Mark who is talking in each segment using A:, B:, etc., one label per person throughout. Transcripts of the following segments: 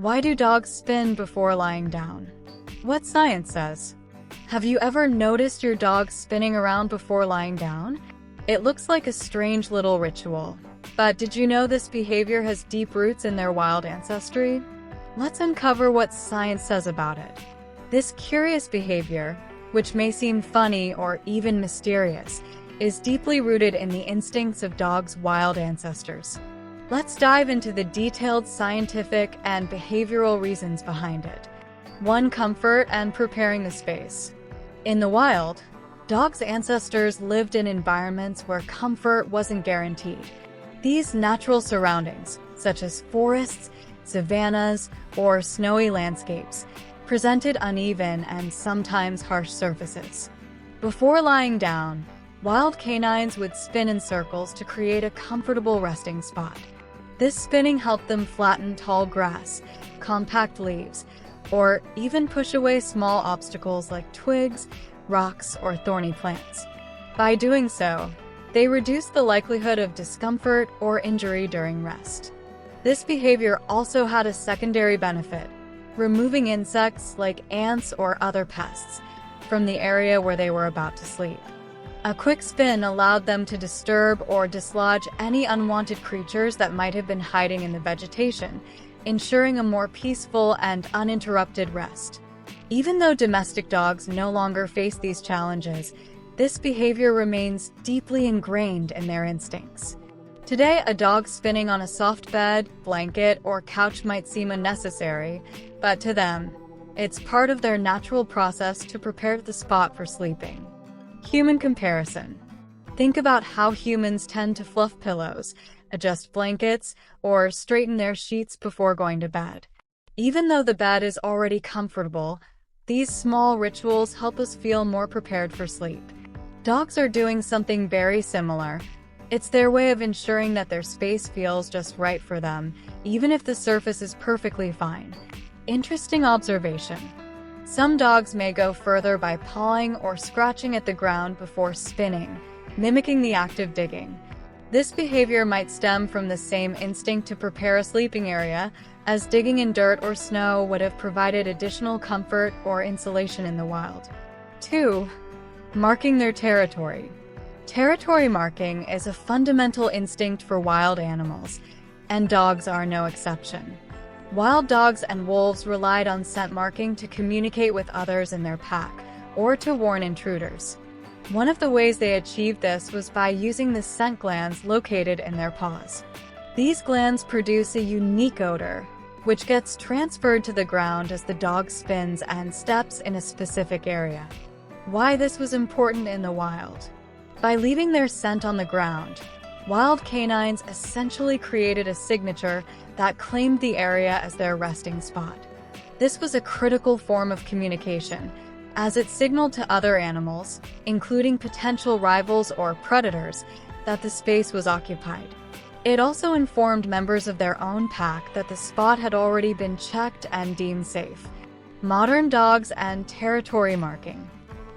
A: Why do dogs spin before lying down? What science says. Have you ever noticed your dog spinning around before lying down? It looks like a strange little ritual. But did you know this behavior has deep roots in their wild ancestry? Let's uncover what science says about it. This curious behavior, which may seem funny or even mysterious, is deeply rooted in the instincts of dogs' wild ancestors. Let's dive into the detailed scientific and behavioral reasons behind it. 1. Comfort and preparing the space. In the wild, dogs' ancestors lived in environments where comfort wasn't guaranteed. These natural surroundings, such as forests, savannas, or snowy landscapes, presented uneven and sometimes harsh surfaces. Before lying down, wild canines would spin in circles to create a comfortable resting spot. This spinning helped them flatten tall grass, compact leaves, or even push away small obstacles like twigs, rocks, or thorny plants. By doing so, they reduced the likelihood of discomfort or injury during rest. This behavior also had a secondary benefit, removing insects like ants or other pests from the area where they were about to sleep. A quick spin allowed them to disturb or dislodge any unwanted creatures that might have been hiding in the vegetation, ensuring a more peaceful and uninterrupted rest. Even though domestic dogs no longer face these challenges, this behavior remains deeply ingrained in their instincts. Today, a dog spinning on a soft bed, blanket, or couch might seem unnecessary, but to them, it's part of their natural process to prepare the spot for sleeping. Human comparison. Think about how humans tend to fluff pillows, adjust blankets, or straighten their sheets before going to bed. Even though the bed is already comfortable, these small rituals help us feel more prepared for sleep. Dogs are doing something very similar. It's their way of ensuring that their space feels just right for them, even if the surface is perfectly fine. Interesting observation. Some dogs may go further by pawing or scratching at the ground before spinning, mimicking the act of digging. This behavior might stem from the same instinct to prepare a sleeping area, as digging in dirt or snow would have provided additional comfort or insulation in the wild. 2. Marking their territory. Territory marking is a fundamental instinct for wild animals, and dogs are no exception. Wild dogs and wolves relied on scent marking to communicate with others in their pack, or to warn intruders. One of the ways they achieved this was by using the scent glands located in their paws. These glands produce a unique odor, which gets transferred to the ground as the dog spins and steps in a specific area. Why this was important in the wild? By leaving their scent on the ground, wild canines essentially created a signature that claimed the area as their resting spot. This was a critical form of communication, as it signaled to other animals, including potential rivals or predators, that the space was occupied. It also informed members of their own pack that the spot had already been checked and deemed safe. Modern dogs and territory marking.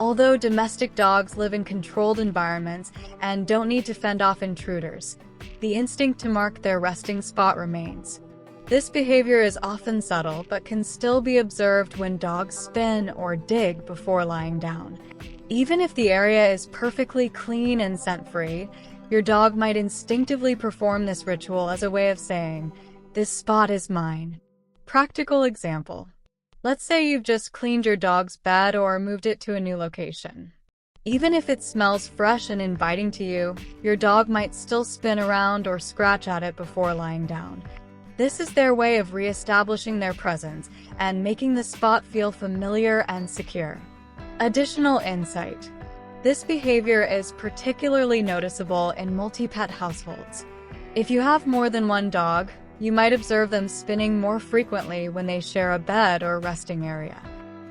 A: Although domestic dogs live in controlled environments and don't need to fend off intruders, the instinct to mark their resting spot remains. This behavior is often subtle but can still be observed when dogs spin or dig before lying down. Even if the area is perfectly clean and scent-free, your dog might instinctively perform this ritual as a way of saying, "This spot is mine." Practical example. Let's say you've just cleaned your dog's bed or moved it to a new location. Even if it smells fresh and inviting to you, your dog might still spin around or scratch at it before lying down. This is their way of re-establishing their presence and making the spot feel familiar and secure. Additional insight. This behavior is particularly noticeable in multi-pet households. If you have more than one dog, you might observe them spinning more frequently when they share a bed or resting area.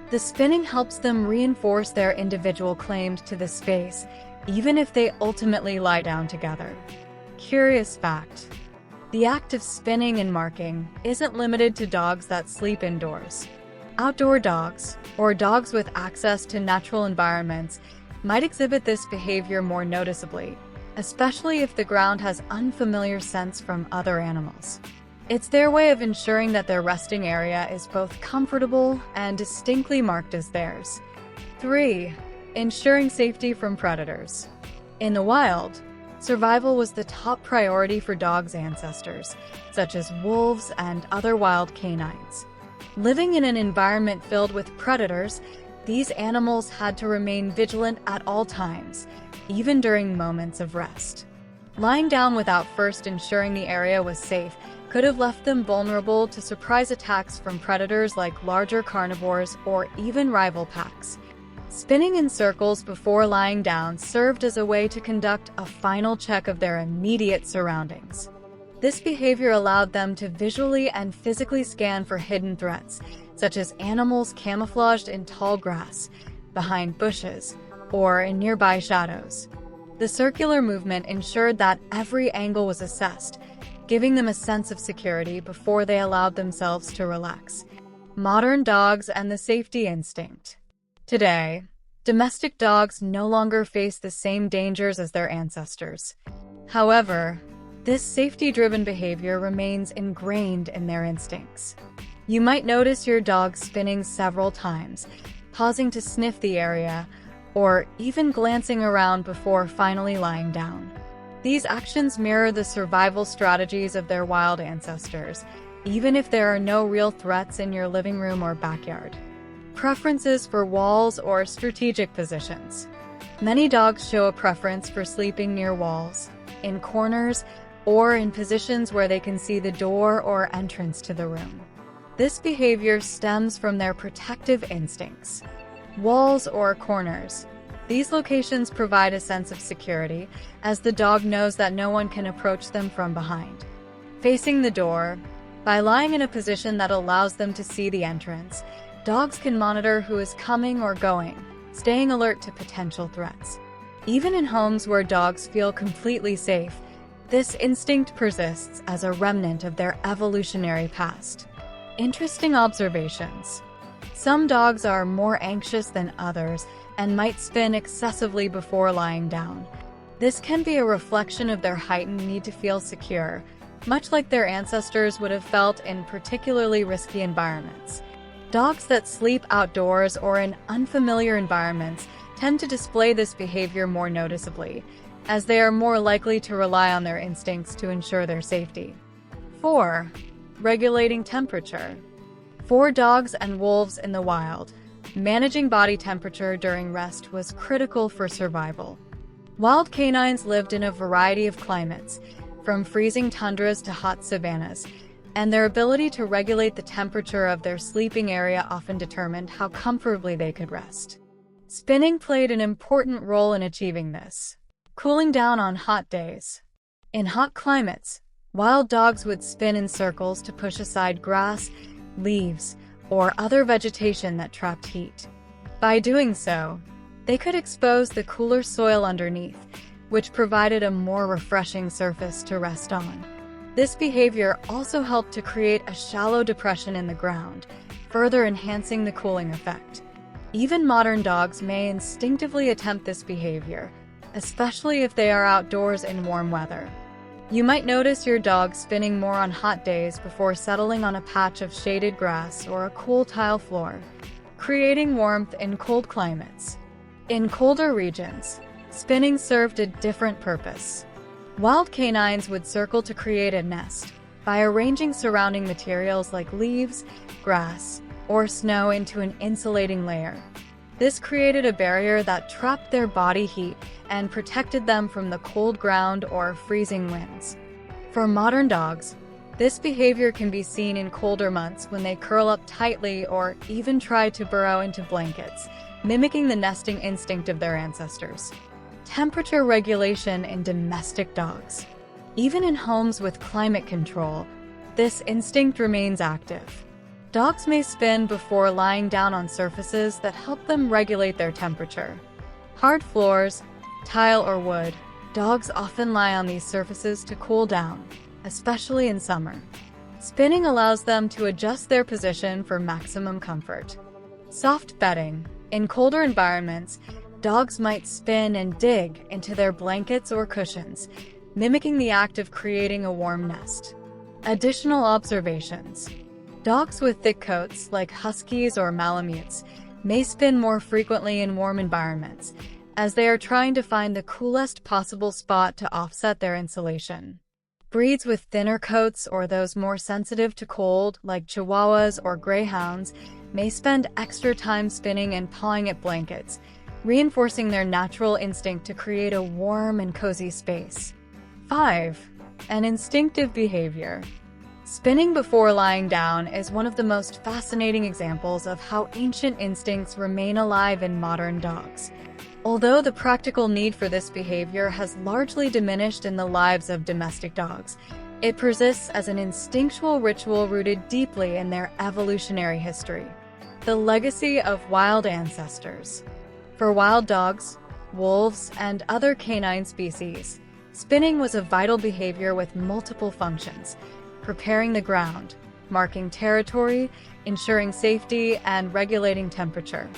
A: The spinning helps them reinforce their individual claim to the space, even if they ultimately lie down together. Curious fact. The act of spinning and marking isn't limited to dogs that sleep indoors. Outdoor dogs, or dogs with access to natural environments, might exhibit this behavior more noticeably, especially if the ground has unfamiliar scents from other animals. It's their way of ensuring that their resting area is both comfortable and distinctly marked as theirs. 3. Ensuring safety from predators. In the wild, survival was the top priority for dogs' ancestors, such as wolves and other wild canines. Living in an environment filled with predators, these animals had to remain vigilant at all times, even during moments of rest. Lying down without first ensuring the area was safe could have left them vulnerable to surprise attacks from predators like larger carnivores or even rival packs. Spinning in circles before lying down served as a way to conduct a final check of their immediate surroundings. This behavior allowed them to visually and physically scan for hidden threats, such as animals camouflaged in tall grass, behind bushes, or in nearby shadows. The circular movement ensured that every angle was assessed, giving them a sense of security before they allowed themselves to relax. Modern dogs and the safety instinct. Today, domestic dogs no longer face the same dangers as their ancestors. However, this safety-driven behavior remains ingrained in their instincts. You might notice your dog spinning several times, pausing to sniff the area, or even glancing around before finally lying down. These actions mirror the survival strategies of their wild ancestors, even if there are no real threats in your living room or backyard. Preferences for walls or strategic positions. Many dogs show a preference for sleeping near walls, in corners, or in positions where they can see the door or entrance to the room. This behavior stems from their protective instincts. Walls or corners. These locations provide a sense of security, as the dog knows that no one can approach them from behind. Facing the door. By lying in a position that allows them to see the entrance, dogs can monitor who is coming or going, staying alert to potential threats. Even in homes where dogs feel completely safe, this instinct persists as a remnant of their evolutionary past. Interesting observations. Some dogs are more anxious than others and might spin excessively before lying down. This can be a reflection of their heightened need to feel secure, much like their ancestors would have felt in particularly risky environments. Dogs that sleep outdoors or in unfamiliar environments tend to display this behavior more noticeably, as they are more likely to rely on their instincts to ensure their safety. 4. Regulating temperature. For dogs and wolves in the wild, managing body temperature during rest was critical for survival. Wild canines lived in a variety of climates, from freezing tundras to hot savannas, and their ability to regulate the temperature of their sleeping area often determined how comfortably they could rest. Spinning played an important role in achieving this. Cooling down on hot days. In hot climates, wild dogs would spin in circles to push aside grass, leaves, or other vegetation that trapped heat. By doing so, they could expose the cooler soil underneath, which provided a more refreshing surface to rest on. This behavior also helped to create a shallow depression in the ground, further enhancing the cooling effect. Even modern dogs may instinctively attempt this behavior, especially if they are outdoors in warm weather. You might notice your dog spinning more on hot days before settling on a patch of shaded grass or a cool tile floor, creating warmth in cold climates. In colder regions, spinning served a different purpose. Wild canines would circle to create a nest by arranging surrounding materials like leaves, grass, or snow into an insulating layer. This created a barrier that trapped their body heat and protected them from the cold ground or freezing winds. For modern dogs, this behavior can be seen in colder months when they curl up tightly or even try to burrow into blankets, mimicking the nesting instinct of their ancestors. Temperature regulation in domestic dogs. Even in homes with climate control, this instinct remains active. Dogs may spin before lying down on surfaces that help them regulate their temperature. Hard floors, tile or wood, dogs often lie on these surfaces to cool down, especially in summer. Spinning allows them to adjust their position for maximum comfort. Soft bedding. In colder environments, dogs might spin and dig into their blankets or cushions, mimicking the act of creating a warm nest. Additional observations. Dogs with thick coats, like huskies or malamutes, may spin more frequently in warm environments, as they are trying to find the coolest possible spot to offset their insulation. Breeds with thinner coats or those more sensitive to cold, like Chihuahuas or Greyhounds, may spend extra time spinning and pawing at blankets, reinforcing their natural instinct to create a warm and cozy space. 5. An instinctive behavior. Spinning before lying down is one of the most fascinating examples of how ancient instincts remain alive in modern dogs. Although the practical need for this behavior has largely diminished in the lives of domestic dogs, it persists as an instinctual ritual rooted deeply in their evolutionary history. The legacy of wild ancestors. For wild dogs, wolves, and other canine species, spinning was a vital behavior with multiple functions: preparing the ground, marking territory, ensuring safety, and regulating temperature.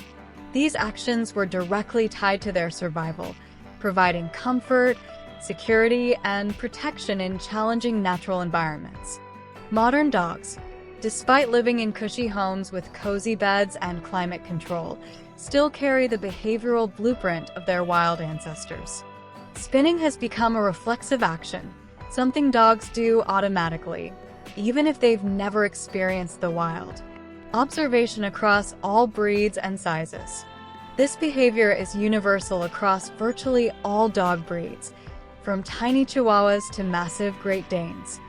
A: These actions were directly tied to their survival, providing comfort, security, and protection in challenging natural environments. Modern dogs, despite living in cushy homes with cozy beds and climate control, still carry the behavioral blueprint of their wild ancestors. Spinning has become a reflexive action, something dogs do automatically, even if they've never experienced the wild. Observation across all breeds and sizes. This behavior is universal across virtually all dog breeds, from tiny Chihuahuas to massive Great Danes.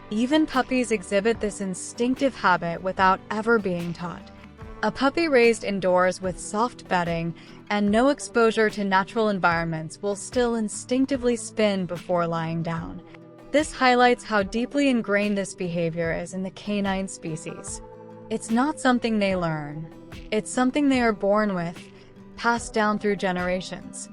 A: Even puppies exhibit this instinctive habit without ever being taught. A puppy raised indoors with soft bedding and no exposure to natural environments will still instinctively spin before lying down. This highlights how deeply ingrained this behavior is in the canine species. It's not something they learn. It's something they are born with, passed down through generations.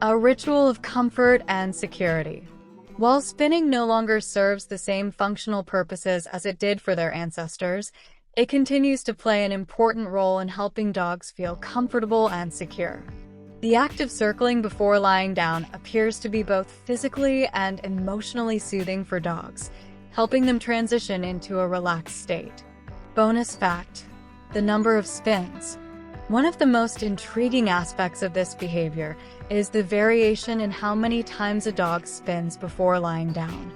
A: A ritual of comfort and security. While spinning no longer serves the same functional purposes as it did for their ancestors, it continues to play an important role in helping dogs feel comfortable and secure. The act of circling before lying down appears to be both physically and emotionally soothing for dogs, helping them transition into a relaxed state. Bonus fact: the number of spins. One of the most intriguing aspects of this behavior is the variation in how many times a dog spins before lying down.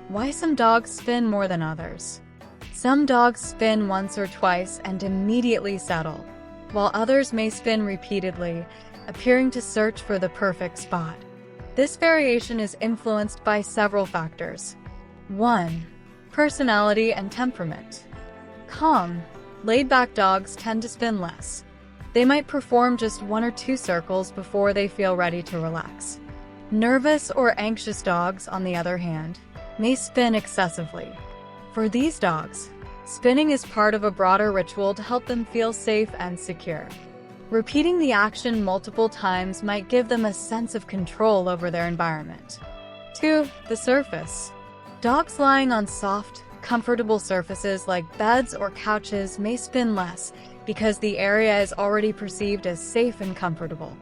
A: Why some dogs spin more than others? Some dogs spin once or twice and immediately settle, while others may spin repeatedly, appearing to search for the perfect spot. This variation is influenced by several factors. 1. Personality and temperament. Calm, laid-back dogs tend to spin less. They might perform just 1 or 2 circles before they feel ready to relax. Nervous or anxious dogs, on the other hand, may spin excessively. For these dogs, spinning is part of a broader ritual to help them feel safe and secure. Repeating the action multiple times might give them a sense of control over their environment. 2. The surface. Dogs lying on soft, comfortable surfaces like beds or couches may spin less because the area is already perceived as safe and comfortable.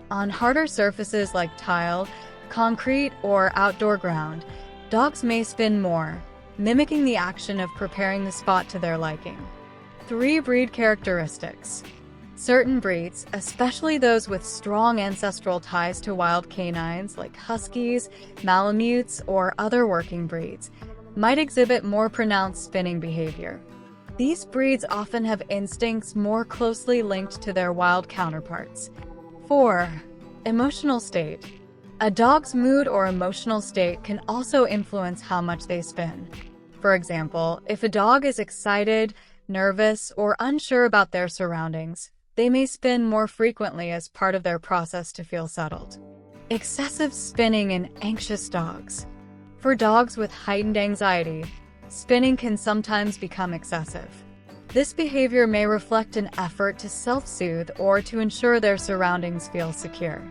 A: On harder surfaces like tile, concrete, or outdoor ground, dogs may spin more, mimicking the action of preparing the spot to their liking. 3. Breed characteristics. Certain breeds, especially those with strong ancestral ties to wild canines like huskies, malamutes, or other working breeds, might exhibit more pronounced spinning behavior. These breeds often have instincts more closely linked to their wild counterparts. 4. Emotional state. A dog's mood or emotional state can also influence how much they spin. For example, if a dog is excited, nervous, or unsure about their surroundings, they may spin more frequently as part of their process to feel settled. Excessive spinning in anxious dogs. For dogs with heightened anxiety, spinning can sometimes become excessive. This behavior may reflect an effort to self-soothe or to ensure their surroundings feel secure.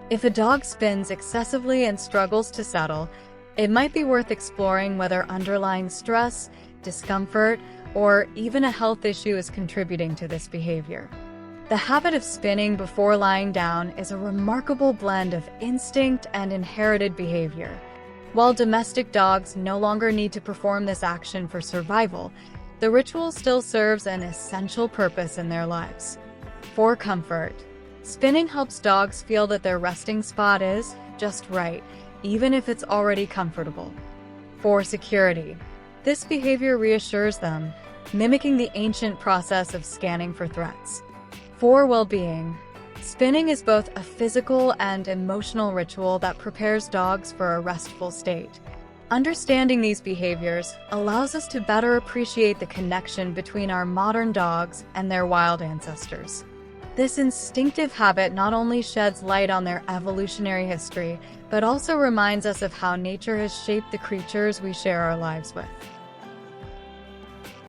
A: If a dog spins excessively and struggles to settle, it might be worth exploring whether underlying stress, discomfort, or even a health issue is contributing to this behavior. The habit of spinning before lying down is a remarkable blend of instinct and inherited behavior. While domestic dogs no longer need to perform this action for survival, the ritual still serves an essential purpose in their lives. For comfort, spinning helps dogs feel that their resting spot is just right, even if it's already comfortable. For security, this behavior reassures them, mimicking the ancient process of scanning for threats. For well-being, spinning is both a physical and emotional ritual that prepares dogs for a restful state. Understanding these behaviors allows us to better appreciate the connection between our modern dogs and their wild ancestors. This instinctive habit not only sheds light on their evolutionary history, but also reminds us of how nature has shaped the creatures we share our lives with.